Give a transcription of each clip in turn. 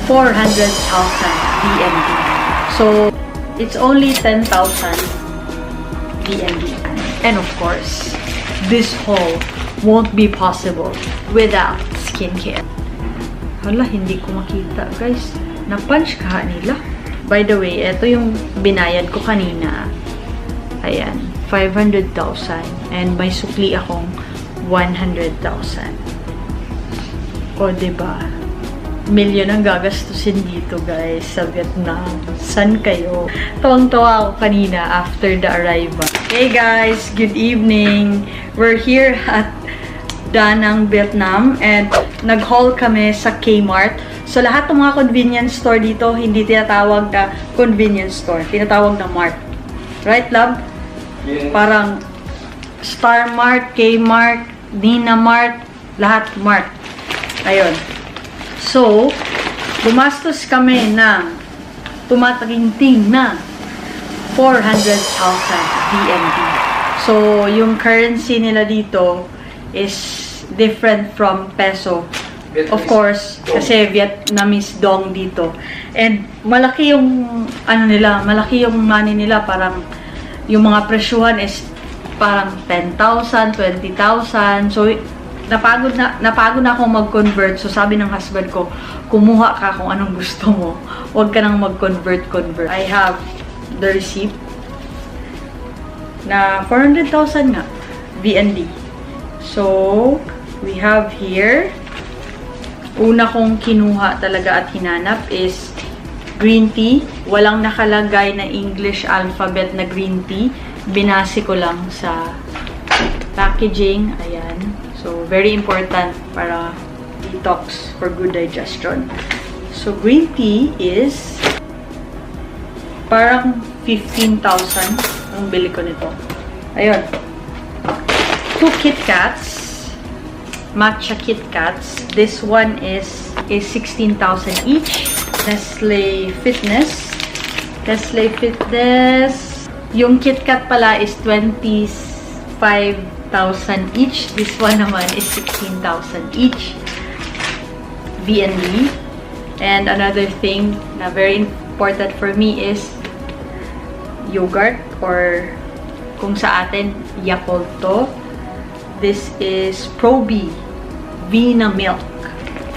400,000 BNB. So, it's only 10,000 BNB. And of course, this haul won't be possible without skincare. Hala, hindi ko makita, guys. Na-punch ka nila. By the way, ito yung binayad ko kanina. Ayan, 500,000. And may sukli akong 100,000. O, diba? Milyon ang gagastusin dito, guys, sa Vietnam. San kayo? Tawang-tawa ako kanina after the arrival. Hey, guys! Good evening! We're here at Da Nang, Vietnam, and nag-haul kami sa Kmart. So, lahat ng mga convenience store dito, hindi tinatawag na convenience store. Tinatawag na mart. Right, love? Yes. Parang Star Mart, Kmart, Nina Mart, lahat mart. Ayun. So, gumastos kami ng tumataginting na 400,000 BNB. So, yung currency nila dito is different from peso. Of course, kasi Vietnamese dong dito. And malaki yung ano nila, malaki yung money nila, parang yung mga presyuhan is parang 10,000, 20,000. So napagod na akong mag-convert. So sabi ng husband ko, kumuha ka kung anong gusto mo. Huwag ka nang mag-convert. I have the receipt na 400,000 nga BND. So we have here, una kong kinuha talaga at hinanap is green tea. Walang nakalagay na English alphabet na green tea. Binasi ko lang sa packaging. Ayan. So, very important para detox for good digestion. So, green tea is parang 15,000 ang bili ko nito. Ayun. 2 Kit Kats. Matcha Kit Kats. This one is 16,000 each. Nestle Fitness. Nestle Fitness. Yung Kit Kat pala is 25,000 each. This one naman is 16,000 each. BNB. And another thing na very important for me is yogurt, or kung sa atin, Yakult to. This is Probi Vina Milk.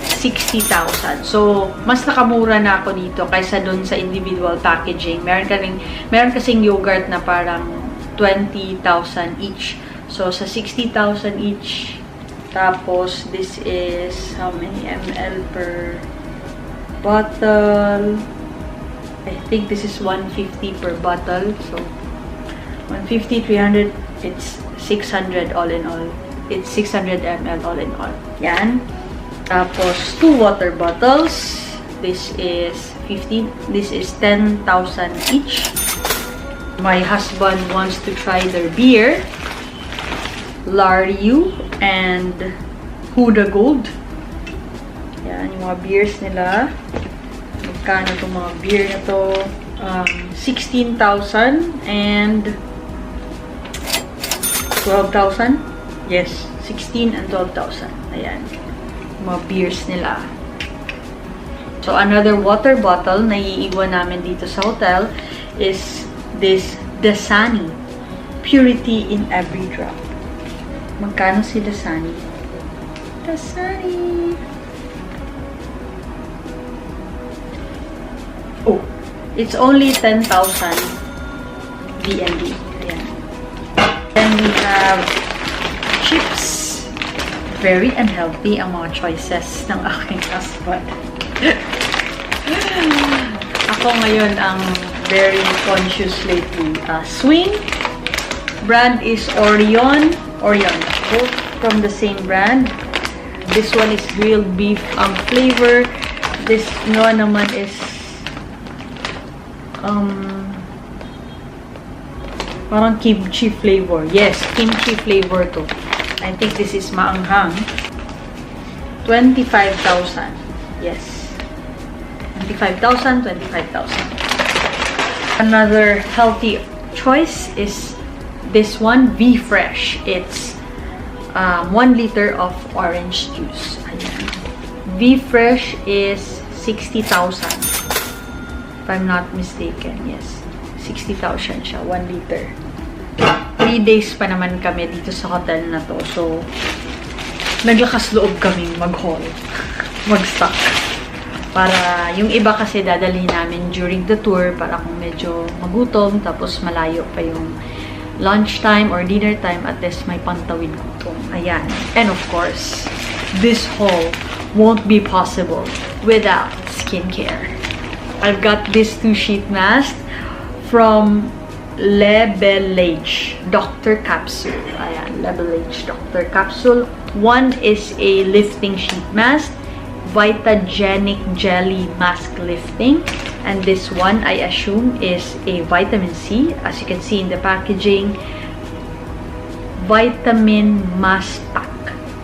60,000. So, mas nakamura na ako dito kaysa dun sa individual packaging. Meron kasing yogurt na parang 20,000 each. So, sa 60,000 each. Tapos, this is how many ml per bottle? I think this is 150 per bottle. So, 150, 300, it's 600 all in all. It's 600 ml all in all. Yan. Tapos, 2 water bottles. This is 50. This is 10,000 each. My husband wants to try their beer. Lariu and Huda Gold. Yan, yung mga beers nila. Magkano itong mga beer na to? 16,000 and 12,000. Yes, 16 and 12,000. Ayan. Mga beers nila. So, another water bottle na iiwan namin dito sa hotel is this Dasani. Purity in every drop. Magkano si Dasani? Dasani! Oh, it's only 10,000 BNB. Ayan. Then we have chips. Very unhealthy ang mga choices ng aking husband. Ako ngayon ang very conscious lately. Swing. Brand is Orion. Both from the same brand. This one is grilled beef flavor. This one naman is parang kimchi flavor. Yes, kimchi flavor to. I think this is maanghang. 25,000. Yes. 25,000, 25,000. Another healthy choice is this one, V-Fresh. It's 1 liter of orange juice. V-Fresh is 60,000. If I'm not mistaken, yes. 60,000 siya, 1 liter. 3 days pa naman kami dito sa hotel na to. So, naglakas loob kaming mag-haul. Mag-stock. Para, yung iba kasi dadalhin namin during the tour para kung medyo magutom, tapos malayo pa yung lunchtime or dinner time, at least may pantawid gutom. Ayan. And of course, this haul won't be possible without skincare. I've got this 2 sheet mask from Le Belage Dr. Capsule. Ayan, Le Belage Dr. Capsule. One is a lifting sheet mask, Vitagenic Jelly Mask Lifting. And this one, I assume, is a vitamin C. As you can see in the packaging, Vitamin Mask Pack.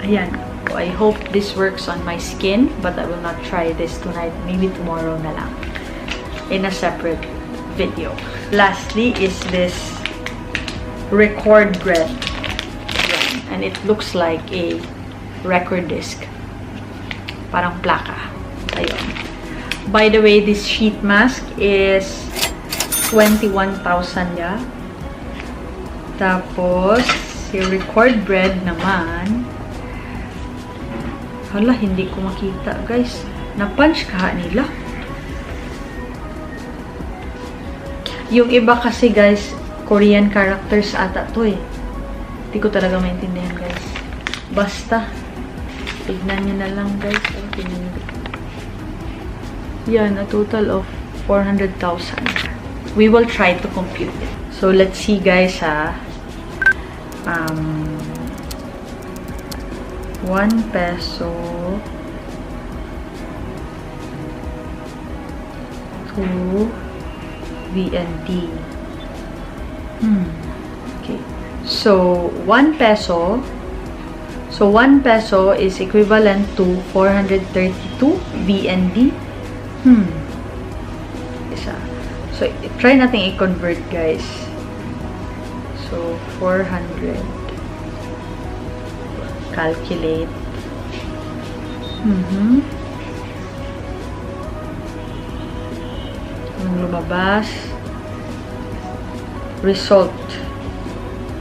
Ayan. So I hope this works on my skin, but I will not try this tonight. Maybe tomorrow na lang. In a separate video. Lastly is this record bread. Ayan. And it looks like a record disc. Parang plaka. Ayun. By the way, this sheet mask is 21,000 ya. Tapos, yung record bread naman, hala, hindi ko makita, guys. Na-punch ka nila. Yung iba kasi, guys, Korean characters ata to eh. Hindi ko talaga maintindihan, guys. Basta. Tignan nyo na lang, guys. Yan, a total of 400,000. We will try to compute it. So, let's see, guys, ha. 1 peso to VND. Okay. So, 1 peso. So, 1 peso is equivalent to 432 VND. Isa. So, try natin i-convert, guys. So, 400. Calculate. Ang lumabas. Result.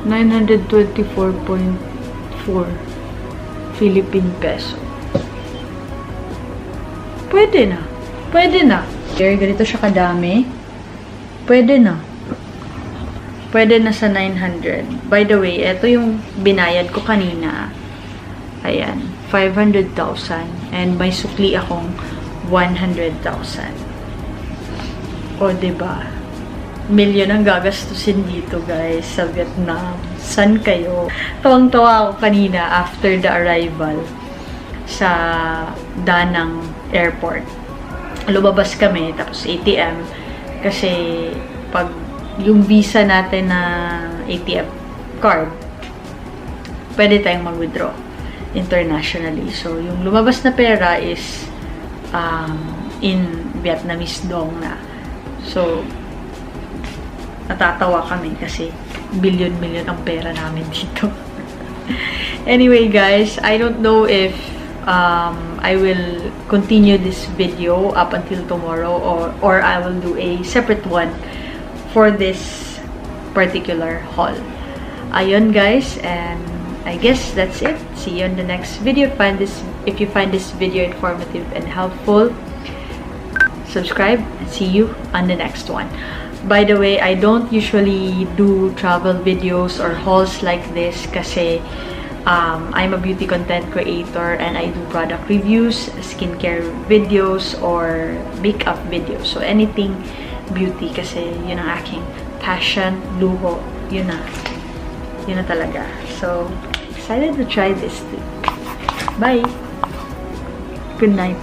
924.4 Philippine peso. Pwede na. Pwede na. Ganito siya kadami. Pwede na. Pwede na sa 900. By the way, ito yung binayad ko kanina. Ayan. 500,000. And may sukli akong 100,000. O, diba? Milyon ang gagastusin dito, guys, sa Vietnam. San kayo? Tawang-tawa ako kanina after the arrival sa Da Nang Airport. Lumabas kami, tapos ATM. Kasi, pag yung visa natin na ATM card, pwede tayong mag-withdraw internationally. So, yung lumabas na pera is in Vietnamese dong na. So, natatawa kami kasi billion-million ang pera namin dito. Anyway, guys, I don't know if I will continue this video up until tomorrow or I will do a separate one for this particular haul. Ayun, guys, and I guess that's it. See you in the next video. If you find this video informative and helpful, subscribe and see you on the next one. By the way, I don't usually do travel videos or hauls like this kasi I'm a beauty content creator and I do product reviews, skincare videos, or makeup videos. So anything beauty kasi yun ang aking passion, luho, yun na talaga. So excited to try this too. Bye! Good night.